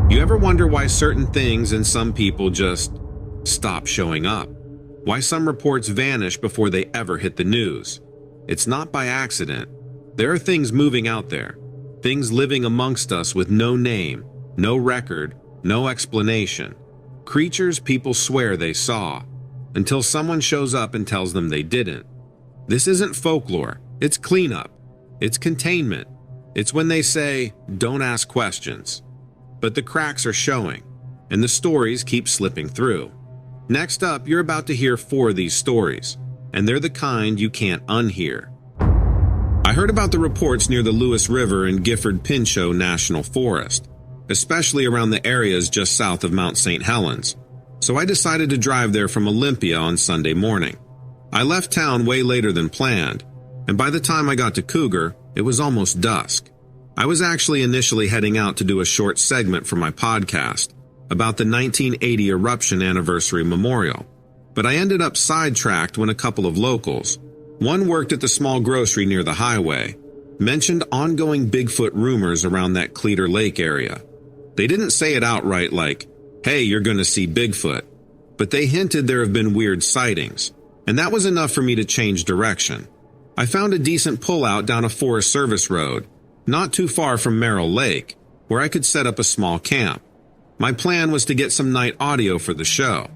You ever wonder why certain things and some people just stop showing up? Why some reports vanish before they ever hit the news? It's not by accident. There are things moving out there, things living amongst us with no name, no record, no explanation. Creatures people swear they saw, until someone shows up and tells them they didn't. This isn't folklore, it's cleanup. It's containment. It's when they say, don't ask questions. But the cracks are showing, and the stories keep slipping through. Next up, you're about to hear 4 of these stories, and they're the kind you can't unhear. I heard about the reports near the Lewis River in Gifford-Pinchot National Forest, especially around the areas just south of Mount St. Helens, so I decided to drive there from Olympia on Sunday morning. I left town way later than planned, and by the time I got to Cougar, it was almost dusk. I was actually initially heading out to do a short segment for my podcast about the 1980 eruption anniversary memorial, but I ended up sidetracked when a couple of locals, one worked at the small grocery near the highway, mentioned ongoing Bigfoot rumors around that Cleator Lake area. They didn't say it outright like, hey, you're going to see Bigfoot, but they hinted there have been weird sightings, and that was enough for me to change direction. I found a decent pullout down a Forest Service road, not too far from Merrill Lake, where I could set up a small camp. My plan was to get some night audio for the show.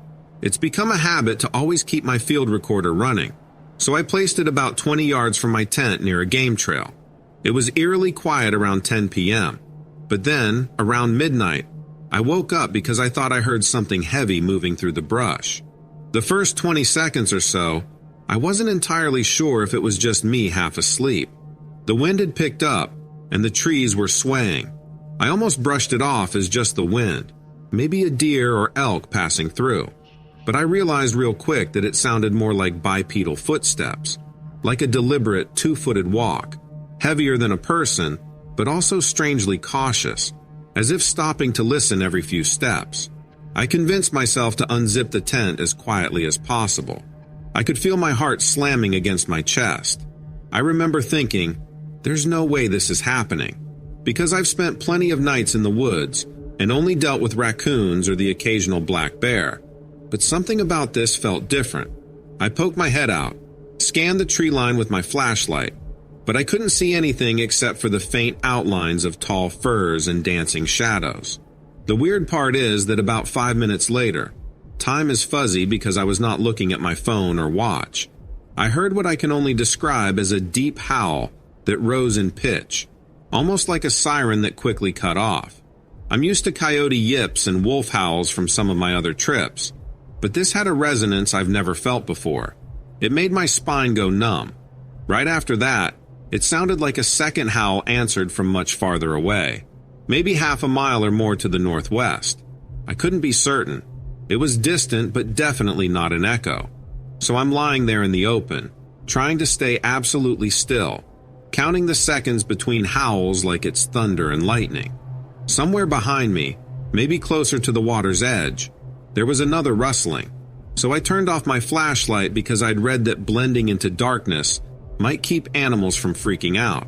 It's become a habit to always keep my field recorder running, so I placed it about 20 yards from my tent near a game trail. It was eerily quiet around 10 p.m., but then, around midnight, I woke up because I thought I heard something heavy moving through the brush. The first 20 seconds or so, I wasn't entirely sure if it was just me half asleep. The wind had picked up, and the trees were swaying. I almost brushed it off as just the wind, maybe a deer or elk passing through. But I realized real quick that it sounded more like bipedal footsteps, like a deliberate 2-footed walk, heavier than a person, but also strangely cautious, as if stopping to listen every few steps. I convinced myself to unzip the tent as quietly as possible. I could feel my heart slamming against my chest. I remember thinking, there's no way this is happening, because I've spent plenty of nights in the woods and only dealt with raccoons or the occasional black bear. But something about this felt different. I poked my head out, scanned the tree line with my flashlight, but I couldn't see anything except for the faint outlines of tall firs and dancing shadows. The weird part is that about 5 minutes later, time is fuzzy because I was not looking at my phone or watch, I heard what I can only describe as a deep howl that rose in pitch, almost like a siren that quickly cut off. I'm used to coyote yips and wolf howls from some of my other trips, but this had a resonance I've never felt before. It made my spine go numb. Right after that, it sounded like a second howl answered from much farther away, maybe half a mile or more to the northwest. I couldn't be certain. It was distant, but definitely not an echo. So I'm lying there in the open, trying to stay absolutely still, counting the seconds between howls like it's thunder and lightning. Somewhere behind me, maybe closer to the water's edge, there was another rustling. So I turned off my flashlight because I'd read that blending into darkness might keep animals from freaking out.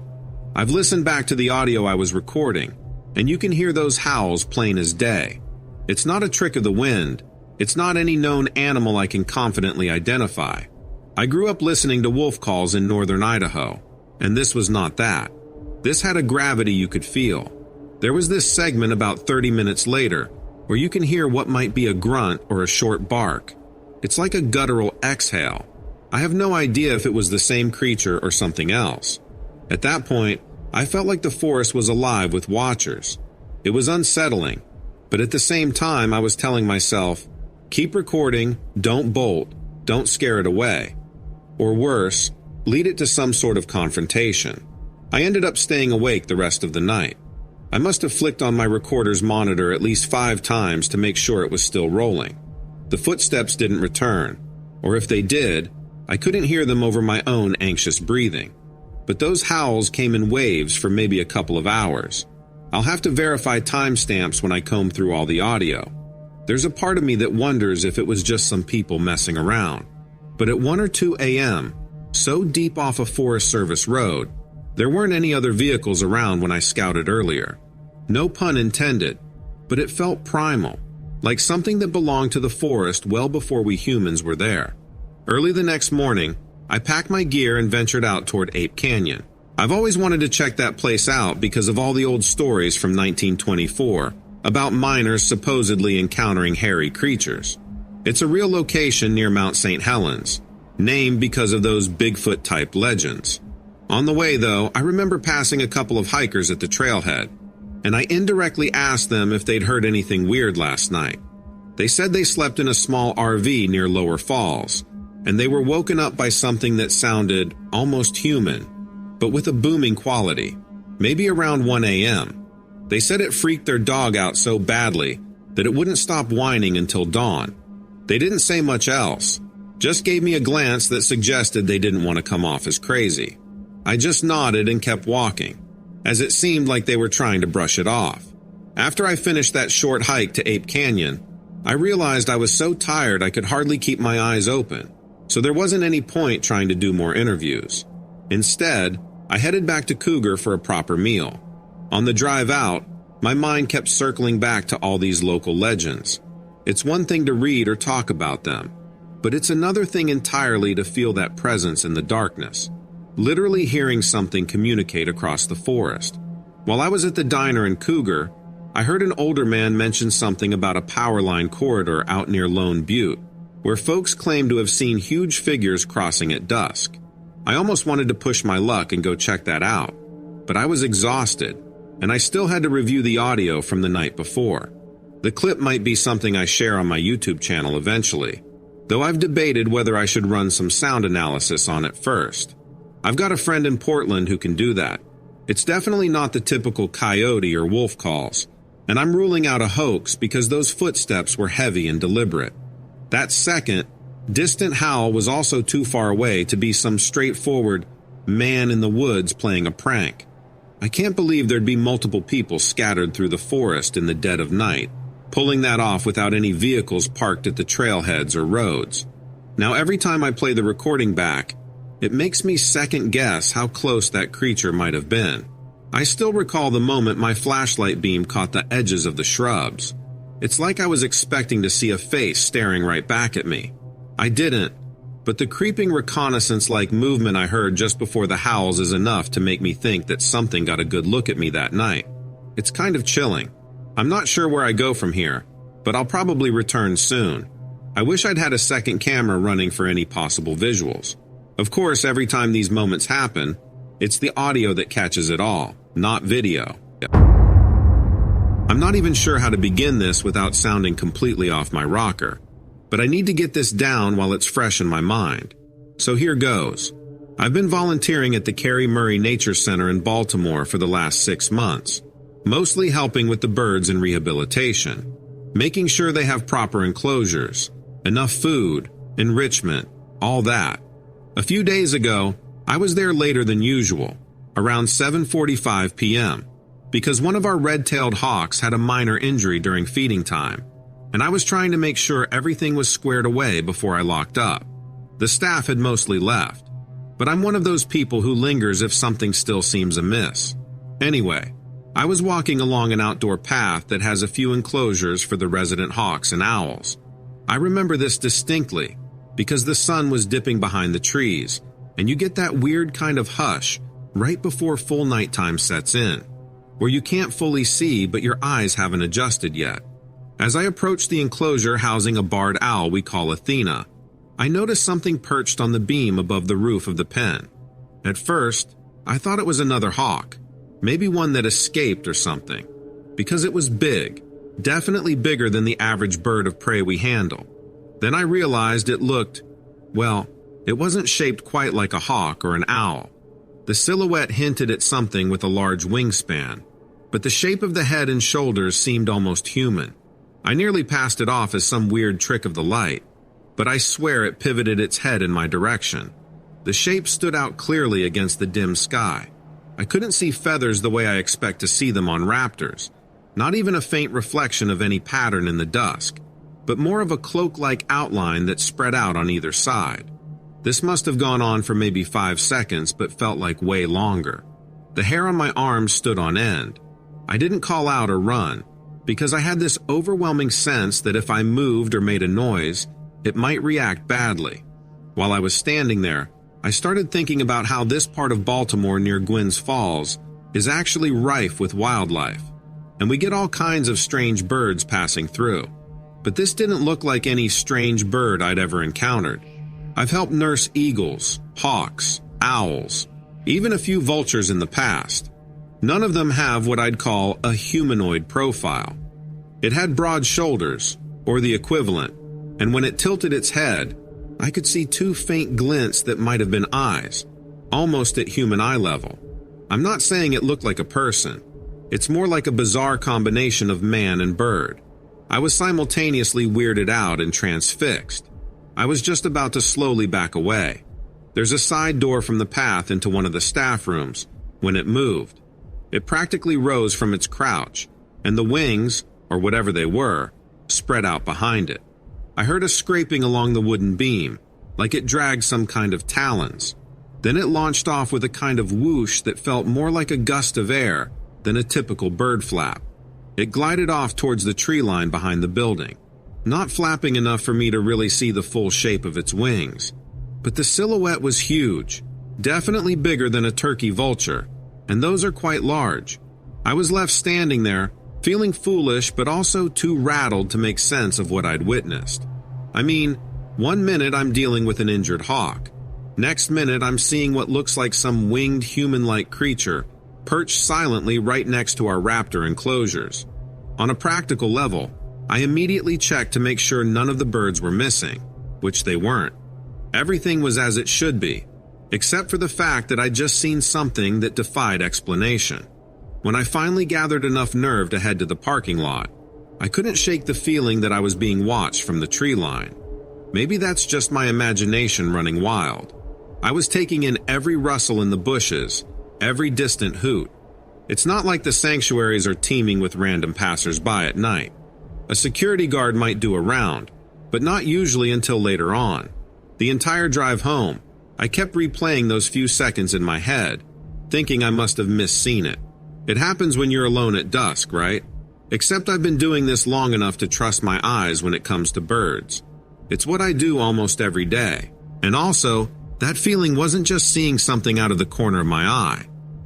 I've listened back to the audio I was recording, and you can hear those howls plain as day. It's not a trick of the wind. It's not any known animal I can confidently identify. I grew up listening to wolf calls in northern Idaho, and this was not that. This had a gravity you could feel. There was this segment about 30 minutes later where you can hear what might be a grunt or a short bark. It's like a guttural exhale. I have no idea if it was the same creature or something else. At that point, I felt like the forest was alive with watchers. It was unsettling, but at the same time I was telling myself, keep recording, don't bolt, don't scare it away. Or worse, lead it to some sort of confrontation. I ended up staying awake the rest of the night. I must have flicked on my recorder's monitor at least 5 times to make sure it was still rolling. The footsteps didn't return, or if they did, I couldn't hear them over my own anxious breathing. But those howls came in waves for maybe a couple of hours. I'll have to verify timestamps when I comb through all the audio. There's a part of me that wonders if it was just some people messing around. But at 1 or 2 a.m., so deep off a Forest Service road, there weren't any other vehicles around when I scouted earlier. No pun intended. but it felt primal, like something that belonged to the forest well before we humans were there. Early the next morning, I packed my gear and ventured out toward Ape Canyon. I've always wanted to check that place out because of all the old stories from 1924 about miners supposedly encountering hairy creatures. It's a real location near Mount St. Helens, named because of those Bigfoot-type legends. On the way, though, I remember passing a couple of hikers at the trailhead, and I indirectly asked them if they'd heard anything weird last night. They said they slept in a small RV near Lower Falls, and they were woken up by something that sounded almost human, but with a booming quality, maybe around 1 a.m. They said it freaked their dog out so badly that it wouldn't stop whining until dawn. They didn't say much else, just gave me a glance that suggested they didn't want to come off as crazy. I just nodded and kept walking, as it seemed like they were trying to brush it off. After I finished that short hike to Ape Canyon, I realized I was so tired I could hardly keep my eyes open, so there wasn't any point trying to do more interviews. Instead, I headed back to Cougar for a proper meal. On the drive out, my mind kept circling back to all these local legends. It's one thing to read or talk about them, but it's another thing entirely to feel that presence in the darkness, literally hearing something communicate across the forest. While I was at the diner in Cougar, I heard an older man mention something about a power line corridor out near Lone Butte, where folks claim to have seen huge figures crossing at dusk. I almost wanted to push my luck and go check that out, but I was exhausted, and I still had to review the audio from the night before. The clip might be something I share on my YouTube channel eventually, though I've debated whether I should run some sound analysis on it first. I've got a friend in Portland who can do that. It's definitely not the typical coyote or wolf calls, and I'm ruling out a hoax because those footsteps were heavy and deliberate. That second, distant howl was also too far away to be some straightforward man in the woods playing a prank. I can't believe there'd be multiple people scattered through the forest in the dead of night, pulling that off without any vehicles parked at the trailheads or roads. Now, every time I play the recording back, it makes me second guess how close that creature might have been. I still recall the moment my flashlight beam caught the edges of the shrubs. It's like I was expecting to see a face staring right back at me. I didn't, but the creeping reconnaissance-like movement I heard just before the howls is enough to make me think that something got a good look at me that night. It's kind of chilling. I'm not sure where I go from here, but I'll probably return soon. I wish I'd had a second camera running for any possible visuals. Of course, every time these moments happen, it's the audio that catches it all, not video. I'm not even sure how to begin this without sounding completely off my rocker, but I need to get this down while it's fresh in my mind. So here goes. I've been volunteering at the Carrie Murray Nature Center in Baltimore for the last 6 months, mostly helping with the birds in rehabilitation, making sure they have proper enclosures, enough food, enrichment, all that. A few days ago, I was there later than usual, around 7:45 p.m., because one of our red-tailed hawks had a minor injury during feeding time, and I was trying to make sure everything was squared away before I locked up. The staff had mostly left, but I'm one of those people who lingers if something still seems amiss. Anyway, I was walking along an outdoor path that has a few enclosures for the resident hawks and owls. I remember this distinctly because the sun was dipping behind the trees, and you get that weird kind of hush right before full nighttime sets in, where you can't fully see but your eyes haven't adjusted yet. As I approached the enclosure housing a barred owl we call Athena, I noticed something perched on the beam above the roof of the pen. At first, I thought it was another hawk, maybe one that escaped or something, because it was big, definitely bigger than the average bird of prey we handle. Then I realized it looked, well, it wasn't shaped quite like a hawk or an owl. The silhouette hinted at something with a large wingspan, but the shape of the head and shoulders seemed almost human. I nearly passed it off as some weird trick of the light, but I swear it pivoted its head in my direction. The shape stood out clearly against the dim sky. I couldn't see feathers the way I expect to see them on raptors, not even a faint reflection of any pattern in the dusk, but more of a cloak-like outline that spread out on either side. This must have gone on for maybe 5 seconds, but felt like way longer. The hair on my arms stood on end. I didn't call out or run, because I had this overwhelming sense that if I moved or made a noise, it might react badly. While I was standing there, I started thinking about how this part of Baltimore near Gwynns Falls is actually rife with wildlife, and we get all kinds of strange birds passing through. But this didn't look like any strange bird I'd ever encountered. I've helped nurse eagles, hawks, owls, even a few vultures in the past. None of them have what I'd call a humanoid profile. It had broad shoulders, or the equivalent, and when it tilted its head, I could see two faint glints that might have been eyes, almost at human eye level. I'm not saying it looked like a person. It's more like a bizarre combination of man and bird. I was simultaneously weirded out and transfixed. I was just about to slowly back away. There's a side door from the path into one of the staff rooms when it moved. It practically rose from its crouch, and the wings, or whatever they were, spread out behind it. I heard a scraping along the wooden beam, like it dragged some kind of talons. Then it launched off with a kind of whoosh that felt more like a gust of air than a typical bird flap. It glided off towards the tree line behind the building, not flapping enough for me to really see the full shape of its wings. But the silhouette was huge, definitely bigger than a turkey vulture, and those are quite large. I was left standing there, feeling foolish but also too rattled to make sense of what I'd witnessed. I mean, one minute I'm dealing with an injured hawk. Next minute I'm seeing what looks like some winged human-like creature perched silently right next to our raptor enclosures. On a practical level, I immediately checked to make sure none of the birds were missing, which they weren't. Everything was as it should be, except for the fact that I'd just seen something that defied explanation. When I finally gathered enough nerve to head to the parking lot, I couldn't shake the feeling that I was being watched from the tree line. Maybe that's just my imagination running wild. I was taking in every rustle in the bushes, every distant hoot. It's not like the sanctuaries are teeming with random passers-by at night. A security guard might do a round, but not usually until later on. The entire drive home, I kept replaying those few seconds in my head, thinking I must have misseen it. It happens when you're alone at dusk, right? Except I've been doing this long enough to trust my eyes when it comes to birds. It's what I do almost every day. And also, that feeling wasn't just seeing something out of the corner of my eye.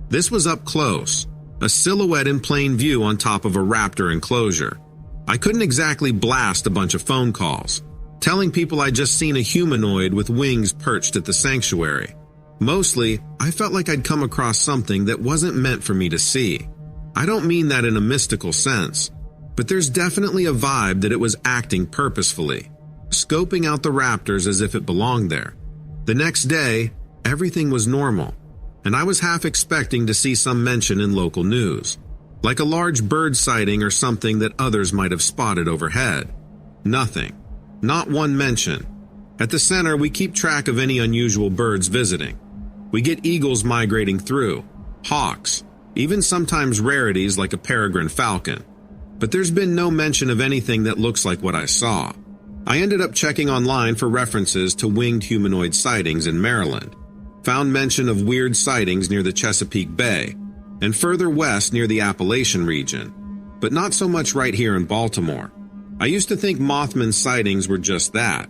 This was up close, a silhouette in plain view on top of a raptor enclosure. I couldn't exactly blast a bunch of phone calls, telling people I'd just seen a humanoid with wings perched at the sanctuary. Mostly, I felt like I'd come across something that wasn't meant for me to see. I don't mean that in a mystical sense, but there's definitely a vibe that it was acting purposefully, scoping out the raptors as if it belonged there. The next day, everything was normal, and I was half expecting to see some mention in local news, like a large bird sighting or something that others might have spotted overhead. Nothing. Not one mention. At the center, we keep track of any unusual birds visiting. We get eagles migrating through, hawks, even sometimes rarities like a peregrine falcon. But there's been no mention of anything that looks like what I saw. I ended up checking online for references to winged humanoid sightings in Maryland, found mention of weird sightings near the Chesapeake Bay, and further west near the Appalachian region, but not so much right here in Baltimore. I used to think Mothman sightings were just that,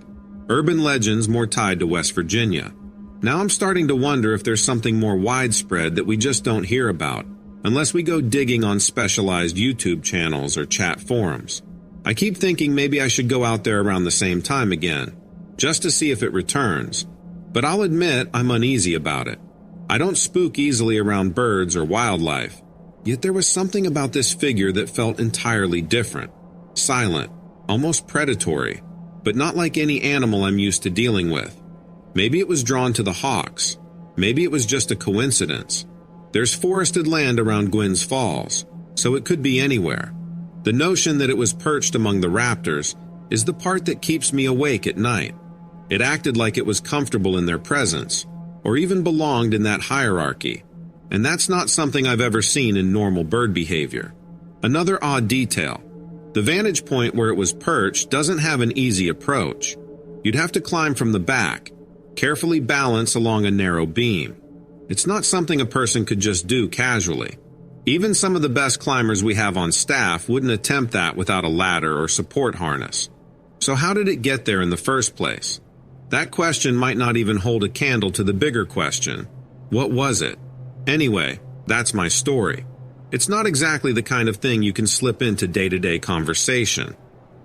urban legends more tied to West Virginia. Now I'm starting to wonder if there's something more widespread that we just don't hear about, unless we go digging on specialized YouTube channels or chat forums. I keep thinking maybe I should go out there around the same time again, just to see if it returns, but I'll admit I'm uneasy about it. I don't spook easily around birds or wildlife, yet there was something about this figure that felt entirely different, silent, almost predatory, but not like any animal I'm used to dealing with. Maybe it was drawn to the hawks. Maybe it was just a coincidence. There's forested land around Gwynns Falls, so it could be anywhere. The notion that it was perched among the raptors is the part that keeps me awake at night. It acted like it was comfortable in their presence, or even belonged in that hierarchy, and that's not something I've ever seen in normal bird behavior. Another odd detail. The vantage point where it was perched doesn't have an easy approach. You'd have to climb from the back, carefully balance along a narrow beam. It's not something a person could just do casually. Even some of the best climbers we have on staff wouldn't attempt that without a ladder or support harness. So how did it get there in the first place? That question might not even hold a candle to the bigger question. What was it? Anyway, that's my story. It's not exactly the kind of thing you can slip into day-to-day conversation.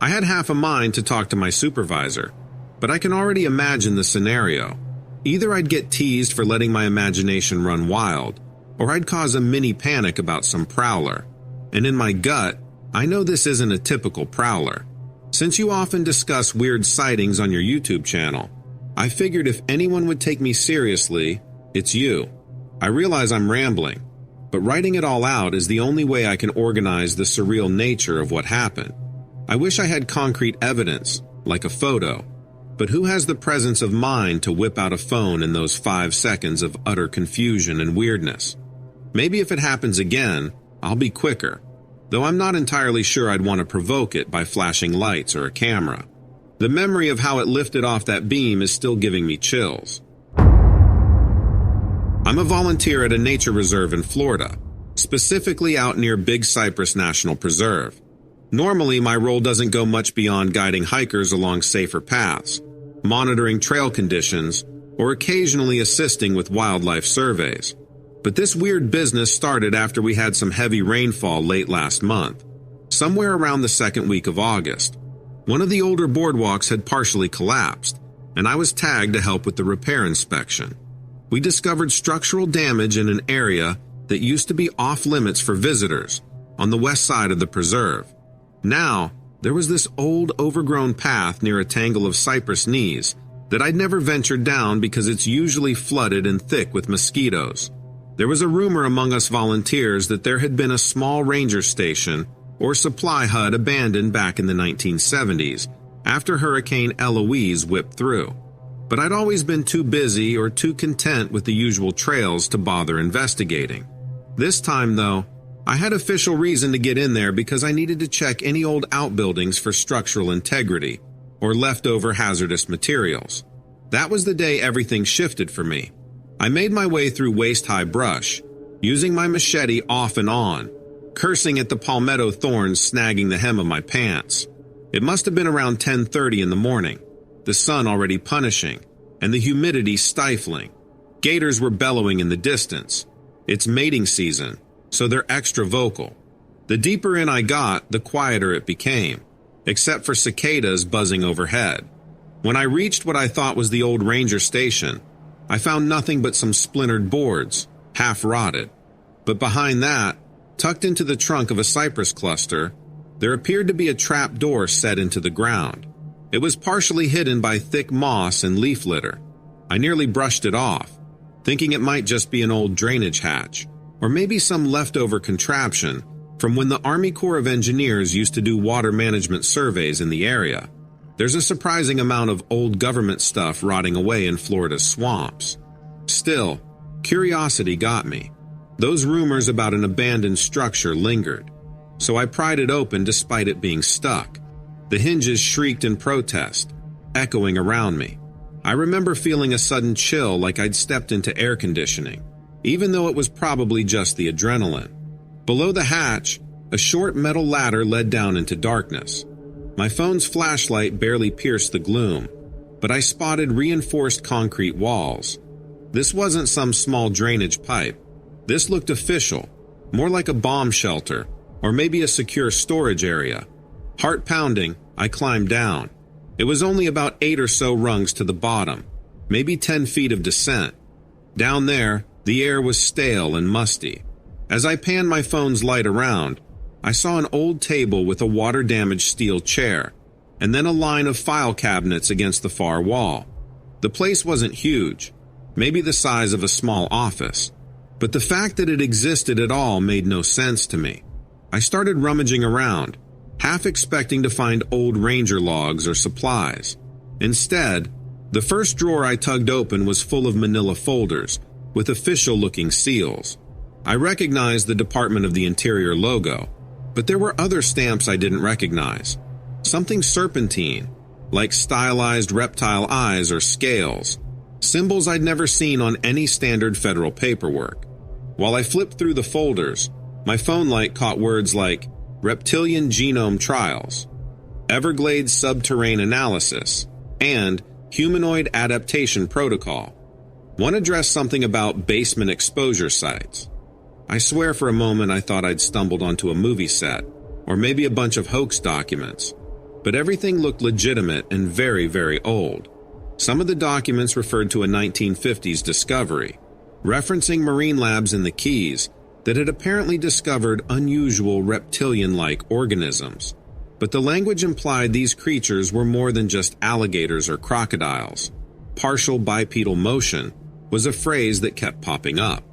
I had half a mind to talk to my supervisor, but I can already imagine the scenario. Either I'd get teased for letting my imagination run wild, or I'd cause a mini panic about some prowler. And in my gut, I know this isn't a typical prowler. Since you often discuss weird sightings on your YouTube channel, I figured if anyone would take me seriously, it's you. I realize I'm rambling, but writing it all out is the only way I can organize the surreal nature of what happened. I wish I had concrete evidence, like a photo, but who has the presence of mind to whip out a phone in those 5 seconds of utter confusion and weirdness? Maybe if it happens again, I'll be quicker, though I'm not entirely sure I'd want to provoke it by flashing lights or a camera. The memory of how it lifted off that beam is still giving me chills. I'm a volunteer at a nature reserve in Florida, specifically out near Big Cypress National Preserve. Normally, my role doesn't go much beyond guiding hikers along safer paths, monitoring trail conditions, or occasionally assisting with wildlife surveys. But this weird business started after we had some heavy rainfall late last month, somewhere around the second week of August. One of the older boardwalks had partially collapsed, and I was tagged to help with the repair inspection. We discovered structural damage in an area that used to be off-limits for visitors, on the west side of the preserve. Now, there was this old, overgrown path near a tangle of cypress knees that I'd never ventured down because it's usually flooded and thick with mosquitoes. There was a rumor among us volunteers that there had been a small ranger station or supply hut abandoned back in the 1970s after Hurricane Eloise whipped through. But I'd always been too busy or too content with the usual trails to bother investigating. This time, though, I had official reason to get in there because I needed to check any old outbuildings for structural integrity or leftover hazardous materials. That was the day everything shifted for me. I made my way through waist-high brush, using my machete off and on, cursing at the palmetto thorns snagging the hem of my pants. It must have been around 10:30 in the morning, the sun already punishing, and the humidity stifling. Gators were bellowing in the distance. It's mating season, so they're extra vocal. The deeper in I got, the quieter it became, except for cicadas buzzing overhead. When I reached what I thought was the old ranger station, I found nothing but some splintered boards, half rotted. But behind that, tucked into the trunk of a cypress cluster, there appeared to be a trap door set into the ground. It was partially hidden by thick moss and leaf litter. I nearly brushed it off, thinking it might just be an old drainage hatch, or maybe some leftover contraption from when the Army Corps of Engineers used to do water management surveys in the area. There's a surprising amount of old government stuff rotting away in Florida's swamps. Still, curiosity got me. Those rumors about an abandoned structure lingered, so I pried it open despite it being stuck. The hinges shrieked in protest, echoing around me. I remember feeling a sudden chill like I'd stepped into air conditioning, even though it was probably just the adrenaline. Below the hatch, a short metal ladder led down into darkness. My phone's flashlight barely pierced the gloom, but I spotted reinforced concrete walls. This wasn't some small drainage pipe. This looked official, more like a bomb shelter, or maybe a secure storage area. Heart pounding, I climbed down. It was only about 8 or so rungs to the bottom, maybe 10 feet of descent. Down there, the air was stale and musty. As I panned my phone's light around, I saw an old table with a water-damaged steel chair, and then a line of file cabinets against the far wall. The place wasn't huge, maybe the size of a small office, but the fact that it existed at all made no sense to me. I started rummaging around, half expecting to find old ranger logs or supplies. Instead, the first drawer I tugged open was full of manila folders with official-looking seals. I recognized the Department of the Interior logo, but there were other stamps I didn't recognize. Something serpentine, like stylized reptile eyes or scales, symbols I'd never seen on any standard federal paperwork. While I flipped through the folders, My phone light caught words like reptilian genome trials, Everglades subterrane analysis, and humanoid adaptation protocol. One addressed something about basement exposure sites. I swear for a moment I thought I'd stumbled onto a movie set, or maybe a bunch of hoax documents, but everything looked legitimate and very, very old. Some of the documents referred to a 1950s discovery, referencing marine labs in the Keys that had apparently discovered unusual reptilian-like organisms. But the language implied these creatures were more than just alligators or crocodiles. Partial bipedal motion was a phrase that kept popping up.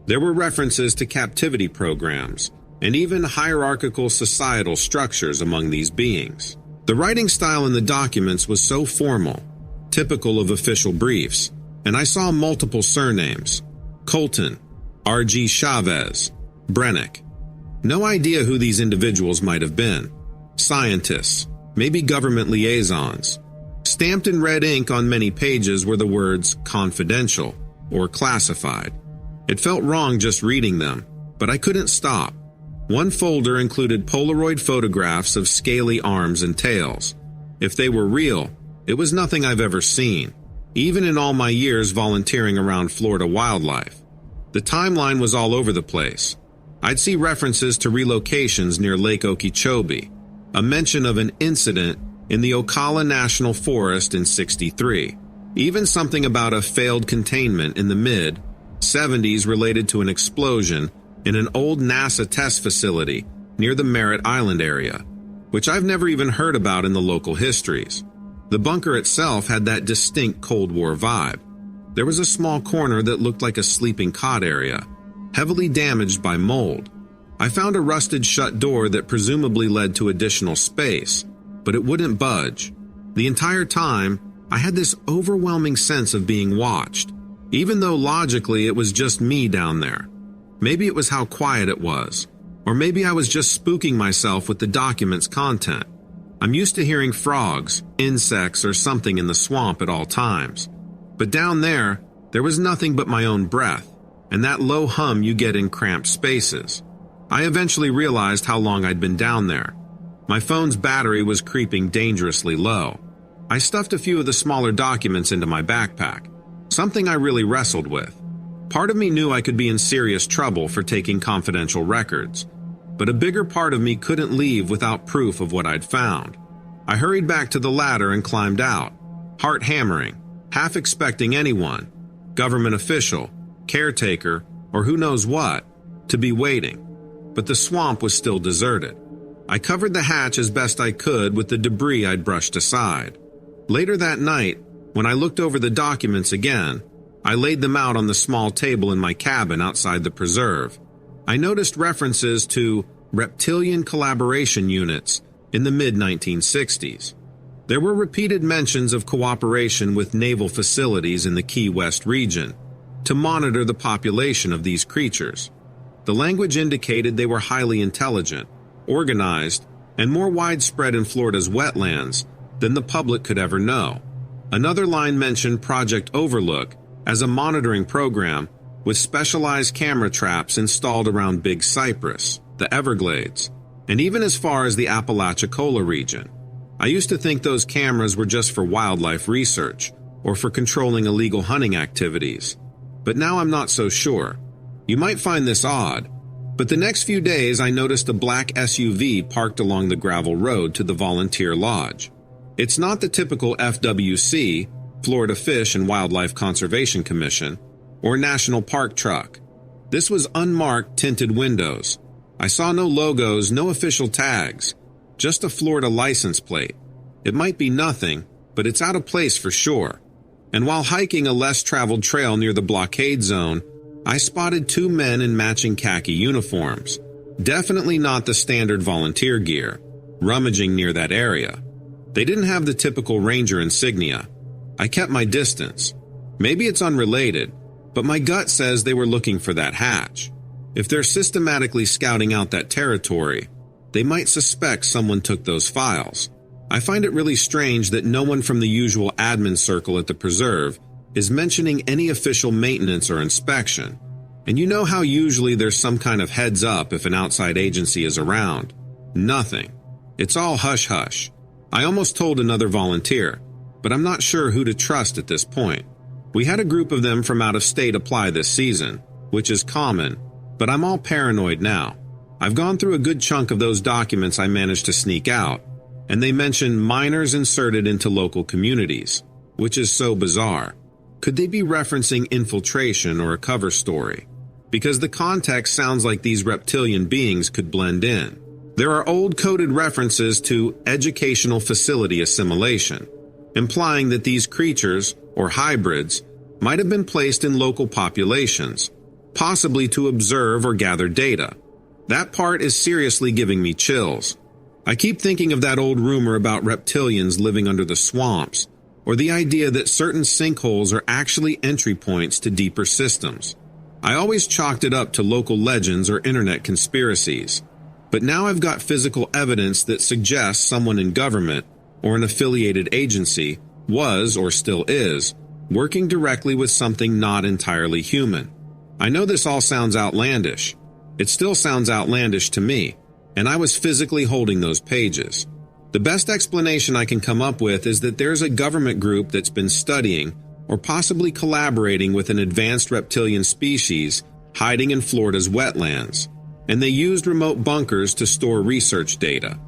There were references to captivity programs and even hierarchical societal structures among these beings. The writing style in the documents was so formal, typical of official briefs, and I saw multiple surnames: Colton, R.G. Chavez, Brennick. No idea who these individuals might have been. Scientists, maybe government liaisons. Stamped in red ink on many pages were the words confidential or classified. It felt wrong just reading them, but I couldn't stop. One folder included Polaroid photographs of scaly arms and tails. If they were real, it was nothing I've ever seen, even in all my years volunteering around Florida wildlife. The timeline was all over the place. I'd see references to relocations near Lake Okeechobee, a mention of an incident in the Ocala National Forest in '63, even something about a failed containment in the mid-'70s related to an explosion in an old NASA test facility near the Merritt Island area, which I've never even heard about in the local histories. The bunker itself had that distinct Cold War vibe. There was a small corner that looked like a sleeping cot area, heavily damaged by mold. I found a rusted shut door that presumably led to additional space, but it wouldn't budge. The entire time, I had this overwhelming sense of being watched, even though logically it was just me down there. Maybe it was how quiet it was, or maybe I was just spooking myself with the document's content. I'm used to hearing frogs, insects, or something in the swamp at all times. But down there was nothing but my own breath, and that low hum you get in cramped spaces. I eventually realized how long I'd been down there. My phone's battery was creeping dangerously low. I stuffed a few of the smaller documents into my backpack, something I really wrestled with. Part of me knew I could be in serious trouble for taking confidential records, but a bigger part of me couldn't leave without proof of what I'd found. I hurried back to the ladder and climbed out, heart hammering, half expecting anyone, government official, caretaker, or who knows what, to be waiting. But the swamp was still deserted. I covered the hatch as best I could with the debris I'd brushed aside. Later that night, when I looked over the documents again, I laid them out on the small table in my cabin outside the preserve. I noticed references to reptilian collaboration units in the mid-1960s. There were repeated mentions of cooperation with naval facilities in the Key West region to monitor the population of these creatures. The language indicated they were highly intelligent, organized, and more widespread in Florida's wetlands than the public could ever know. Another line mentioned Project Overlook as a monitoring program with specialized camera traps installed around Big Cypress, the Everglades, and even as far as the Apalachicola region. I used to think those cameras were just for wildlife research or for controlling illegal hunting activities, but now I'm not so sure. You might find this odd, but the next few days I noticed a black SUV parked along the gravel road to the volunteer lodge. It's not the typical FWC, Florida Fish and Wildlife Conservation Commission, or National Park truck. This was unmarked tinted windows. I saw no logos, no official tags, just a Florida license plate. It might be nothing, but it's out of place for sure. And while hiking a less traveled trail near the blockade zone, I spotted two men in matching khaki uniforms, definitely not the standard volunteer gear, rummaging near that area. They didn't have the typical ranger insignia. I kept my distance. Maybe it's unrelated, but my gut says they were looking for that hatch. If they're systematically scouting out that territory, they might suspect someone took those files. I find it really strange that no one from the usual admin circle at the preserve is mentioning any official maintenance or inspection. And you know how usually there's some kind of heads up if an outside agency is around? Nothing. It's all hush-hush. I almost told another volunteer, but I'm not sure who to trust at this point. We had a group of them from out of state apply this season, which is common, but I'm all paranoid now. I've gone through a good chunk of those documents I managed to sneak out, and they mention minors inserted into local communities, which is so bizarre. Could they be referencing infiltration or a cover story? Because the context sounds like these reptilian beings could blend in. There are old coded references to educational facility assimilation, implying that these creatures, or hybrids, might have been placed in local populations, possibly to observe or gather data. That part is seriously giving me chills. I keep thinking of that old rumor about reptilians living under the swamps, or the idea that certain sinkholes are actually entry points to deeper systems. I always chalked it up to local legends or internet conspiracies, but now I've got physical evidence that suggests someone in government or an affiliated agency was, or still is, working directly with something not entirely human. I know this all sounds outlandish. It still sounds outlandish to me, and I was physically holding those pages. The best explanation I can come up with is that there's a government group that's been studying or possibly collaborating with an advanced reptilian species hiding in Florida's wetlands, and they used remote bunkers to store research data.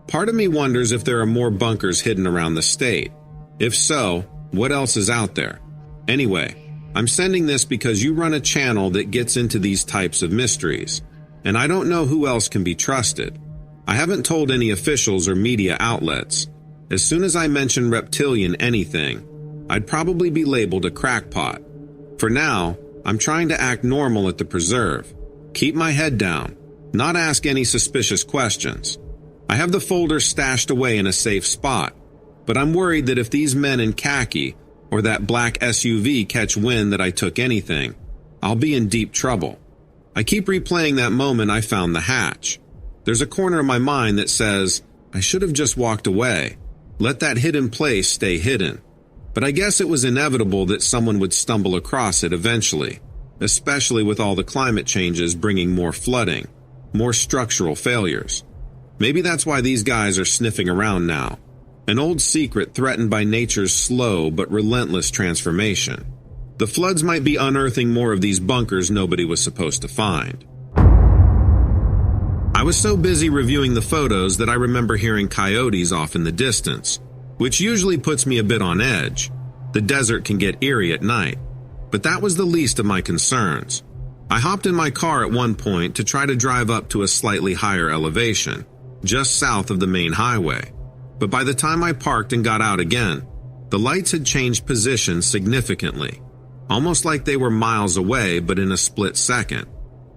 Part of me wonders if there are more bunkers hidden around the state. If so, what else is out there? Anyway, I'm sending this because you run a channel that gets into these types of mysteries, and I don't know who else can be trusted. I haven't told any officials or media outlets. As soon as I mention reptilian anything, I'd probably be labeled a crackpot. For now, I'm trying to act normal at the preserve, keep my head down, not ask any suspicious questions. I have the folder stashed away in a safe spot, but I'm worried that if these men in khaki or that black SUV catch wind that I took anything, I'll be in deep trouble. I keep replaying that moment I found the hatch. There's a corner of my mind that says, I should have just walked away. Let that hidden place stay hidden. But I guess it was inevitable that someone would stumble across it eventually, especially with all the climate changes bringing more flooding, more structural failures. Maybe that's why these guys are sniffing around now. An old secret threatened by nature's slow but relentless transformation. The floods might be unearthing more of these bunkers nobody was supposed to find. I was so busy reviewing the photos that I remember hearing coyotes off in the distance, which usually puts me a bit on edge. The desert can get eerie at night, but that was the least of my concerns. I hopped in my car at one point to try to drive up to a slightly higher elevation, just south of the main highway. But by the time I parked and got out again, the lights had changed position significantly, almost like they were miles away but in a split second.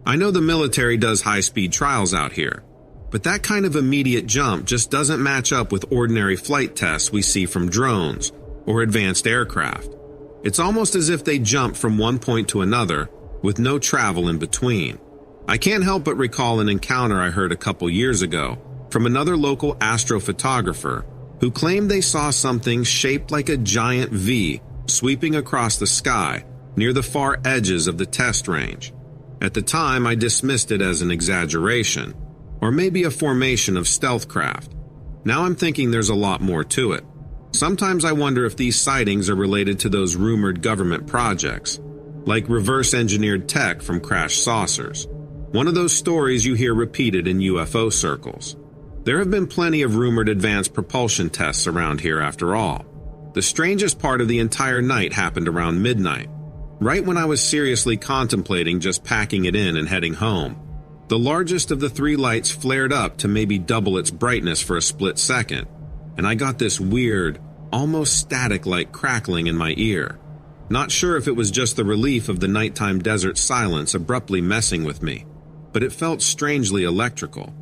I know the military does high-speed trials out here, but that kind of immediate jump just doesn't match up with ordinary flight tests we see from drones or advanced aircraft. It's almost as if they jump from one point to another with no travel in between. I can't help but recall an encounter I heard a couple years ago from another local astrophotographer who claimed they saw something shaped like a giant V sweeping across the sky near the far edges of the test range. At the time, I dismissed it as an exaggeration, or maybe a formation of stealth craft. Now I'm thinking there's a lot more to it. Sometimes I wonder if these sightings are related to those rumored government projects, like reverse-engineered tech from crashed saucers. One of those stories you hear repeated in UFO circles. There have been plenty of rumored advanced propulsion tests around here after all. The strangest part of the entire night happened around midnight, right when I was seriously contemplating just packing it in and heading home. The largest of the three lights flared up to maybe double its brightness for a split second, and I got this weird, almost static-like crackling in my ear. Not sure if it was just the relief of the nighttime desert silence abruptly messing with me, but it felt strangely electrical.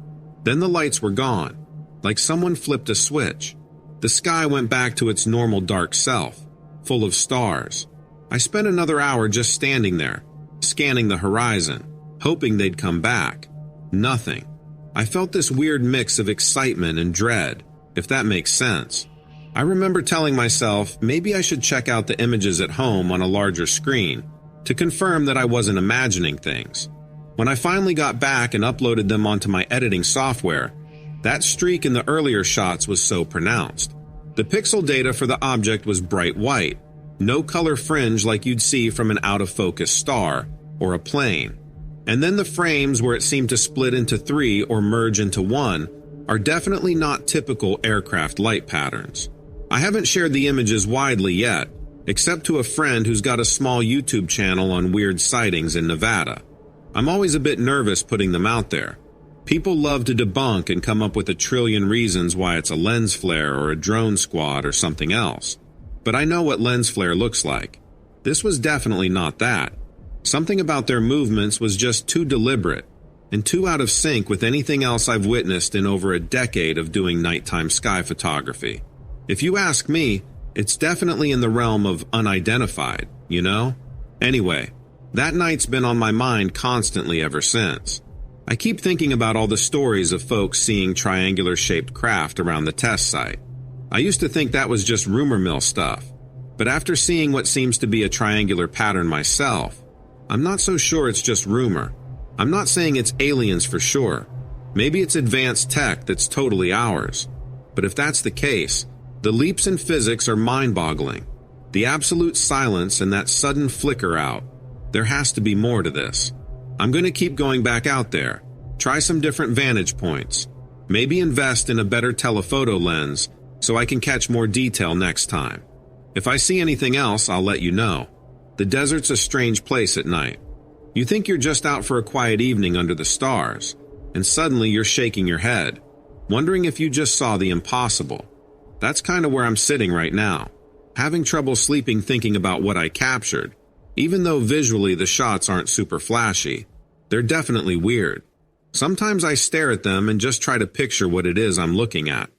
Then the lights were gone, like someone flipped a switch. The sky went back to its normal dark self, full of stars. I spent another hour just standing there, scanning the horizon, hoping they'd come back. Nothing. I felt this weird mix of excitement and dread, if that makes sense. I remember telling myself maybe I should check out the images at home on a larger screen to confirm that I wasn't imagining things. When I finally got back and uploaded them onto my editing software, that streak in the earlier shots was so pronounced. The pixel data for the object was bright white, no color fringe like you'd see from an out-of-focus star or a plane. And then the frames where it seemed to split into 3 or merge into 1 are definitely not typical aircraft light patterns. I haven't shared the images widely yet, except to a friend who's got a small YouTube channel on weird sightings in Nevada. I'm always a bit nervous putting them out there. People love to debunk and come up with a trillion reasons why it's a lens flare or a drone squad or something else. But I know what lens flare looks like. This was definitely not that. Something about their movements was just too deliberate and too out of sync with anything else I've witnessed in over a decade of doing nighttime sky photography. If you ask me, it's definitely in the realm of unidentified, you know? Anyway, that night's been on my mind constantly ever since. I keep thinking about all the stories of folks seeing triangular-shaped craft around the test site. I used to think that was just rumor mill stuff, but after seeing what seems to be a triangular pattern myself, I'm not so sure it's just rumor. I'm not saying it's aliens for sure. Maybe it's advanced tech that's totally ours. But if that's the case, the leaps in physics are mind-boggling. The absolute silence and that sudden flicker out. There has to be more to this. I'm going to keep going back out there, try some different vantage points, maybe invest in a better telephoto lens so I can catch more detail next time. If I see anything else, I'll let you know. The desert's a strange place at night. You think you're just out for a quiet evening under the stars, and suddenly you're shaking your head, wondering if you just saw the impossible. That's kind of where I'm sitting right now, having trouble sleeping thinking about what I captured. Even though visually the shots aren't super flashy, they're definitely weird. Sometimes I stare at them and just try to picture what it is I'm looking at.